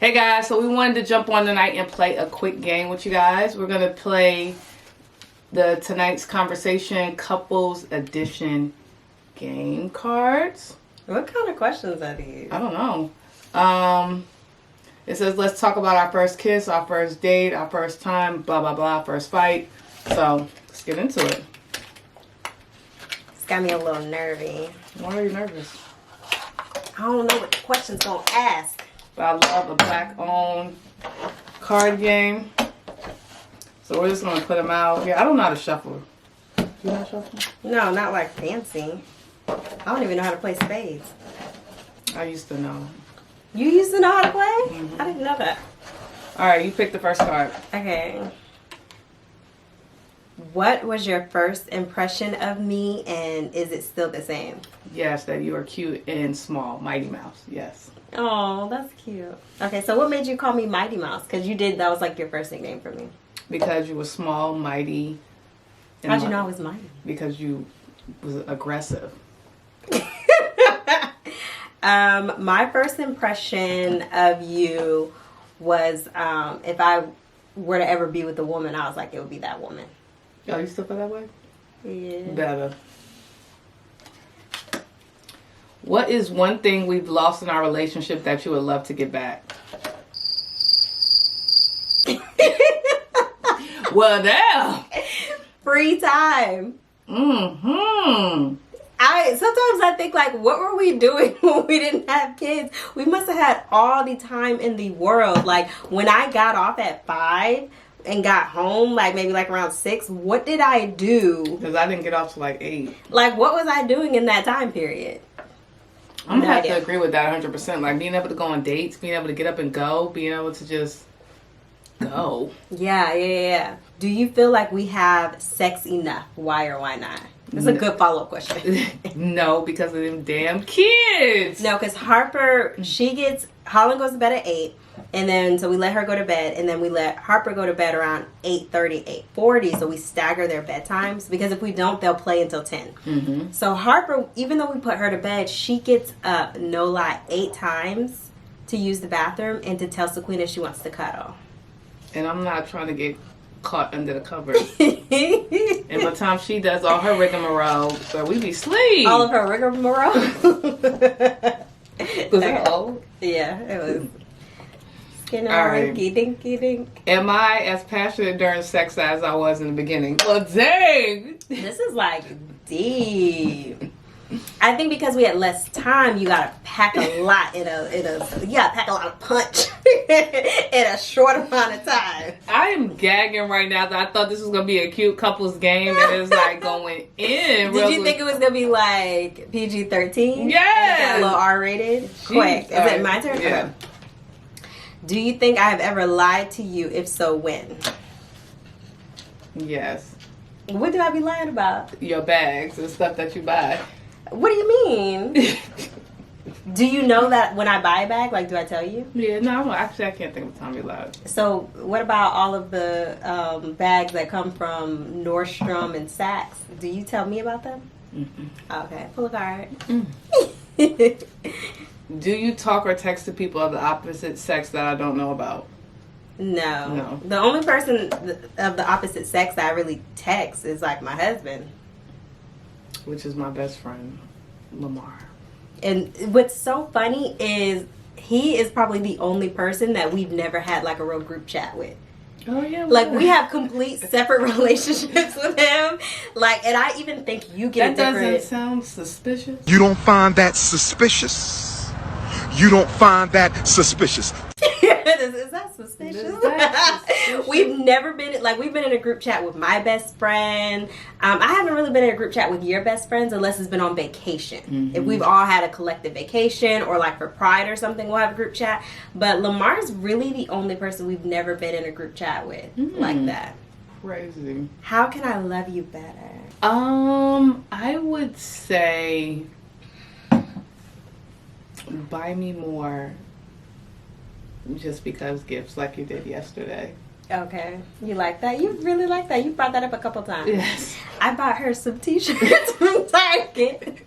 Hey guys, so we wanted to jump on tonight and play a quick game with you guys. We're going to play the tonight's conversation couples edition game cards. What kind of questions are these? I don't know. It says let's talk about our first kiss, our first date, our first time, blah blah blah, first fight. So let's get into it. It's got me a little nervy. Why are you nervous? I don't know what the question's gonna ask. But I love a black-owned card game. So we're just gonna put them out. Yeah, I don't know how to shuffle. You know how to shuffle? No, not like fancy. I don't even know how to play spades. I used to know. You used to know how to play? Mm-hmm. I didn't know that. All right, you pick the first card. Okay. What was your first impression of me, and is it still the same? Yes, that you are cute and small. Mighty Mouse, yes. Oh, that's cute. Okay, so what made you call me Mighty Mouse? Because that was like your first nickname for me. Because you were small, mighty. How'd you know I was mighty? Because you was aggressive. My first impression of you was if I were to ever be with a woman, I was like, it would be that woman. Oh, you still feel that way? Yeah. Better. What is one thing we've lost in our relationship that you would love to get back? Well, damn. Free time. Mm-hmm. Sometimes I think, like, what were we doing when we didn't have kids? We must have had all the time in the world. Like, when I got off at 5 and got home, like, maybe, like, around 6, what did I do? Because I didn't get off till, like, 8. Like, what was I doing in that time period? I'm gonna have to agree with that 100%. Like, being able to go on dates, being able to get up and go, being able to just go. Yeah. Do you feel like we have sex enough? Why or why not? It's a good follow-up question. No, because of them damn kids. No, because Harper, Holland goes to bed at 8. And then, so we let her go to bed. And then we let Harper go to bed around 8:30, 8:40. So we stagger their bedtimes. Because if we don't, they'll play until 10. Mm-hmm. So Harper, even though we put her to bed, she gets up, no lie, 8 times to use the bathroom and to tell Sequina she wants to cuddle. And I'm not trying to get caught under the covers. And by the time she does all her rigmarole, so we be asleep. All of her rigmarole. Was it old? Yeah, it was. Skinner, All right. rinky, dinky, dink. Am I as passionate during sex as I was in the beginning? Well, dang. This is like deep. I think because we had less time, you gotta pack a lot you gotta pack a lot of punch in a short amount of time. I am gagging right now that I thought this was gonna be a cute couples game and it's like going in. Did you think it was gonna be like PG-13? Yes. A little R-rated? Quick. Is it my turn? Yeah. Okay. Do you think I have ever lied to you? If so, when? Yes. What do I be lying about? Your bags and stuff that you buy. What do you mean? Do you know that when I buy a bag, like, do I tell you? Yeah, no, actually I can't think of the time you lied. So what about all of the bags that come from Nordstrom and Saks? Do you tell me about them? Mm-mm. Okay, pull a card. Mm. Do you talk or text to people of the opposite sex that I don't know about? No. The only person of the opposite sex that I really text is like my husband. Which is my best friend, Lamar. And what's so funny is he is probably the only person that we've never had like a real group chat with. Oh yeah. Like we have complete separate relationships with him. Like, and I even think you get that a different. Doesn't sound suspicious. You don't find that suspicious? You don't find that suspicious? Is that suspicious? We've never been we've been in a group chat with my best friend. I haven't really been in a group chat with your best friends unless it's been on vacation. Mm-hmm. If we've all had a collective vacation or like for Pride or something, we'll have a group chat. But Lamar's really the only person we've never been in a group chat with like that. Crazy. How can I love you better? I would say buy me more just because gifts like you did yesterday. Okay. You like that? You really like that? You brought that up a couple times. Yes. I bought her some t-shirts from Target.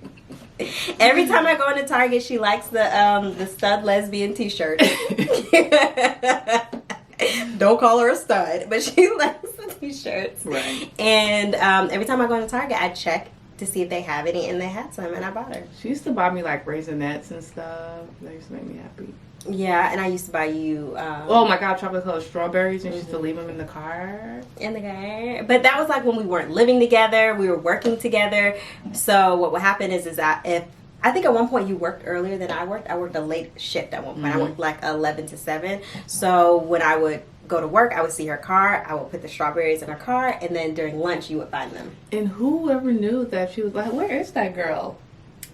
Every time I go into Target, she likes the stud lesbian t-shirt. Don't call her a stud, but she likes the t-shirts. Right. And every time I go into Target, I check to see if they have any, and they had some, and I bought her. She used to buy me like Raisinets and stuff. That used to make me happy. Yeah, and I used to buy you. Oh my God, chocolate colored strawberries, and she used to leave them in the car. In the car, but that was like when we weren't living together, we were working together. So what would happen is that if I think at one point you worked earlier than I worked a late shift at one point. I worked like 11 to 7. So when I would go to work, I would see her car, I would put the strawberries in her car, and then during lunch you would find them. And whoever knew that she was like, where is that girl?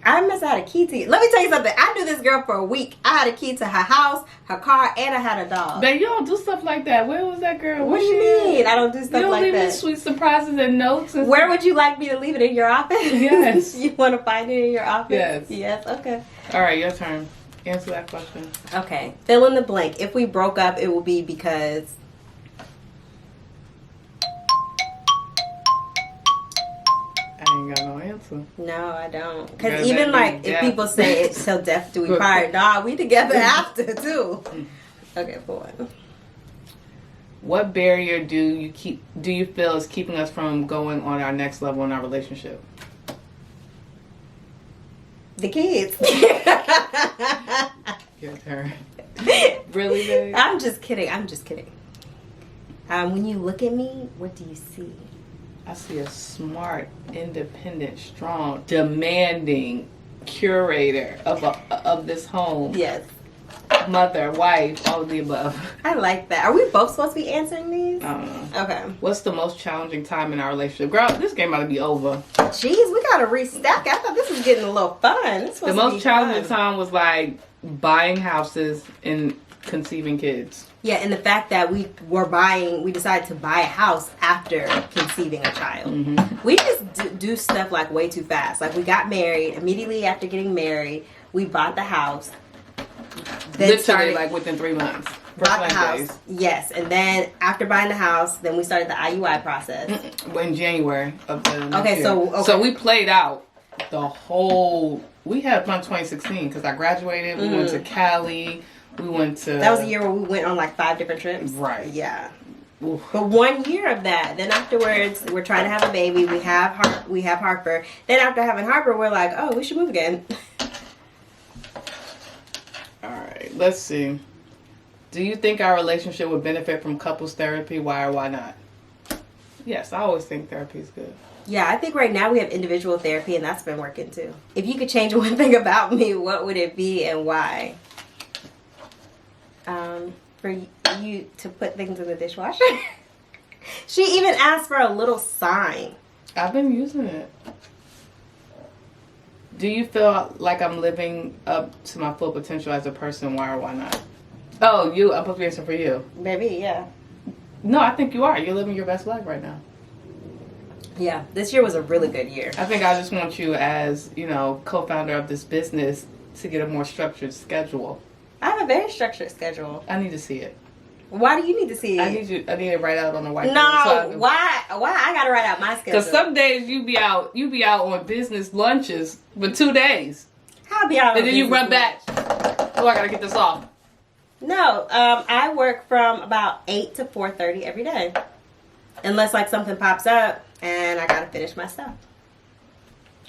I must have had a key to. Let me tell you something. I knew this girl for a week. I had a key to her house, her car, and I had a dog. But you don't do stuff like that. Where was that girl? What do you mean? I don't do stuff like that. You don't leave me sweet surprises and notes. And Where would you like me to leave it? In your office? Yes. You want to find it in your office? Yes. Yes. Okay. All right, your turn. Answer that question. Okay. Fill in the blank. If we broke up, it will be because. I ain't got no answer. No, I don't. Because Yeah, even that like means if death. people say it's till death do we part, nah, we together after too. Okay, for one. What barrier do you feel is keeping us from going on our next level in our relationship? The kids. Your turn. Really, babe? I'm just kidding. I'm just kidding. When you look at me, what do you see? I see a smart, independent, strong, demanding curator of this home. Yes. Mother, wife, all of the above. I like that. Are we both supposed to be answering these? I don't know. Okay. What's the most challenging time in our relationship? Girl, this game ought to be over. Jeez, we gotta restack. I thought this was getting a little fun. The most challenging time was like buying houses and conceiving kids. Yeah, and the fact that we decided to buy a house after conceiving a child. Mm-hmm. We just do stuff like way too fast. Like we got married, immediately after getting married, we bought the house. Then Literally like within 3 months. Bought the house. Days. Yes, and then after buying the house, then we started the IUI process. In January of the next Okay, year. so we played out the whole. We had fun 2016 because I graduated. We went to Cali. We went to. That was the year where we went on like 5 different trips. Right. Yeah. Oof. But 1 year of that. Then afterwards, we're trying to have a baby. We have Harper. Then after having Harper, we're like, oh, we should move again. All right. Let's see. Do you think our relationship would benefit from couples therapy? Why or why not? Yes, I always think therapy is good. Yeah, I think right now we have individual therapy, and that's been working too. If you could change one thing about me, what would it be and why? For you to put things in the dishwasher. She even asked for a little sign. I've been using it. Do you feel like I'm living up to my full potential as a person? Why or why not? Oh, you. I'm supposed to be answering for you. Maybe, yeah. No, I think you are. You're living your best life right now. Yeah, this year was a really good year. I think I just want you as, co-founder of this business to get a more structured schedule. I have a very structured schedule. I need to see it. Why do you need to see it? I need to write out on the whiteboard. No, why I gotta write out my schedule? Because some days you be out on business lunches for 2 days. I'll be out on And then you business run back. Oh, I gotta get this off. No, I work from about 8 to 4:30 every day. Unless like something pops up and I gotta finish my stuff.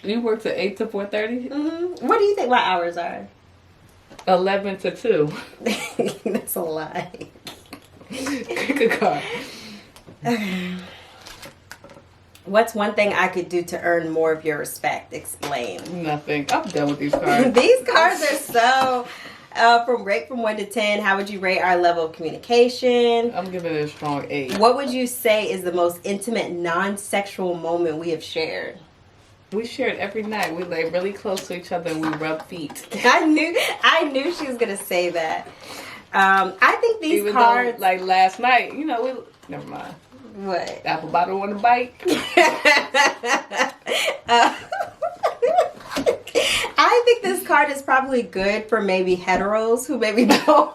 You work to 8 to 4:30? Mm-hmm. What do you think my hours are? 11 to 2. That's a lie. Good card. What's one thing I could do to earn more of your respect? Explain. Nothing. I'm done with these cards. These cards are so... rate from 1 to 10, how would you rate our level of communication? I'm giving it a strong 8. What would you say is the most intimate, non-sexual moment we have shared? We shared every night. We lay really close to each other and we rub feet. I knew she was gonna say that. I think these Even cards, though, like last night, never mind. what? Apple bottle on the bike. I think this card is probably good for maybe heteros who maybe don't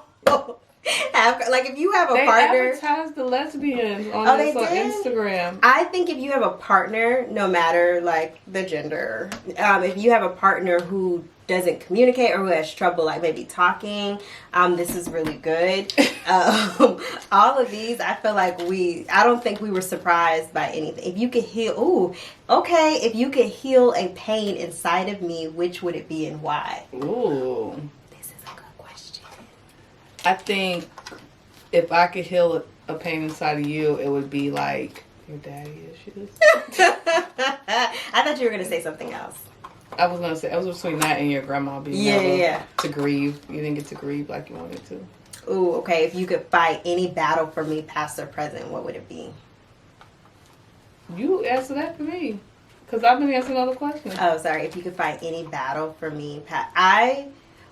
Like if you have a They partner, advertised the lesbians on Oh, this they on did? Instagram. I think if you have a partner, no matter like the gender, if you have a partner who doesn't communicate or who has trouble like maybe talking, this is really good. All of these, I feel like I don't think we were surprised by anything. If you could heal, if you could heal a pain inside of me, which would it be and why? Ooh. This is a good question. I think if I could heal a pain inside of you, it would be like your daddy issues. I thought you were gonna say something else. I was gonna say it was between that and your grandma being able to grieve. You didn't get to grieve like you wanted to. Ooh, okay. If you could fight any battle for me, past or present, what would it be? You answer that for me, because I've been answering all the questions. Oh, sorry. If you could fight any battle for me, I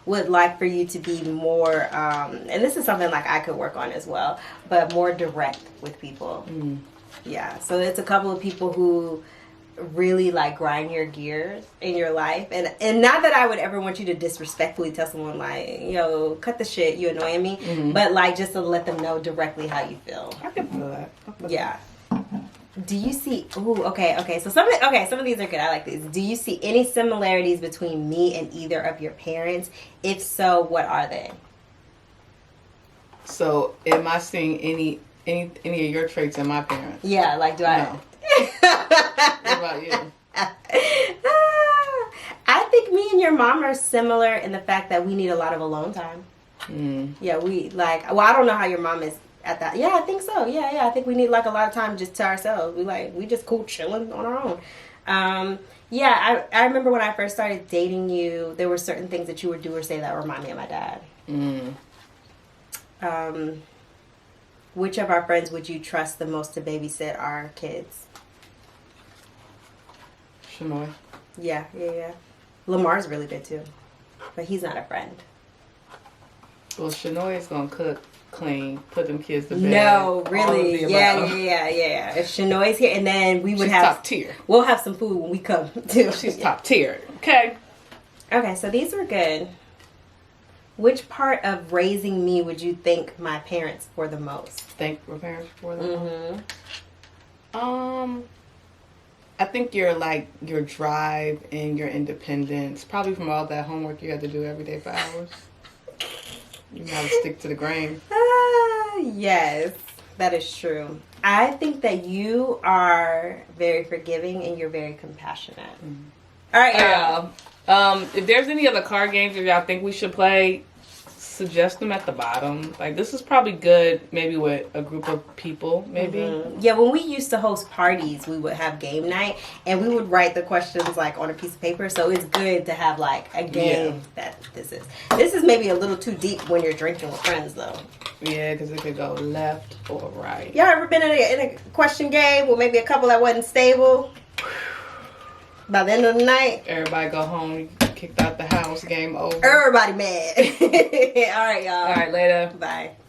would like for you to be more, and this is something like I could work on as well, but more direct with people. Yeah. So it's a couple of people who really like grind your gears in your life, and not that I would ever want you to disrespectfully tell someone like, yo, cut the shit, you annoying me, but like just to let them know directly how you feel. I can feel that. Yeah. Do you see? Okay. So some of these are good. I like these. Do you see any similarities between me and either of your parents? If so, what are they? So, am I seeing any of your traits in my parents? Yeah. Like, do I? No. What about you? I think me and your mom are similar in the fact that we need a lot of alone time. Yeah, we like. Well, I don't know how your mom is at that. Yeah, I think so. Yeah. I think we need like a lot of time just to ourselves. We just cool chilling on our own. Yeah, I remember when I first started dating you, there were certain things that you would do or say that remind me of my dad. Which of our friends would you trust the most to babysit our kids? Shanoy. Yeah. Lamar's really good too, but he's not a friend. Well, Shanoy is gonna cook, clean, put them kids to bed. No, really. Yeah. If Shanoy's here, and then we would She's have top tier. We'll have some food when we come too. She's top tier. Okay. Okay, so these were good. Which part of raising me would you thank my parents for the most? Thank your parents for them. I think your drive and your independence, probably from all that homework you had to do every day for hours. You gotta stick to the grain. Yes, that is true. I think that you are very forgiving and you're very compassionate. All right, y'all. If there's any other card games that y'all think we should play, suggest them at the bottom. Like, this is probably good maybe with a group of people, maybe. Yeah, when we used to host parties, we would have game night and we would write the questions like on a piece of paper. So it's good to have like a game that this is maybe a little too deep when you're drinking with friends though. Yeah, because it could go left or right. Y'all ever been in a question game with maybe a couple that wasn't stable? By the end of the night, everybody go home, you kicked out the house, game over. Everybody mad. All right, y'all. All right, later. Bye.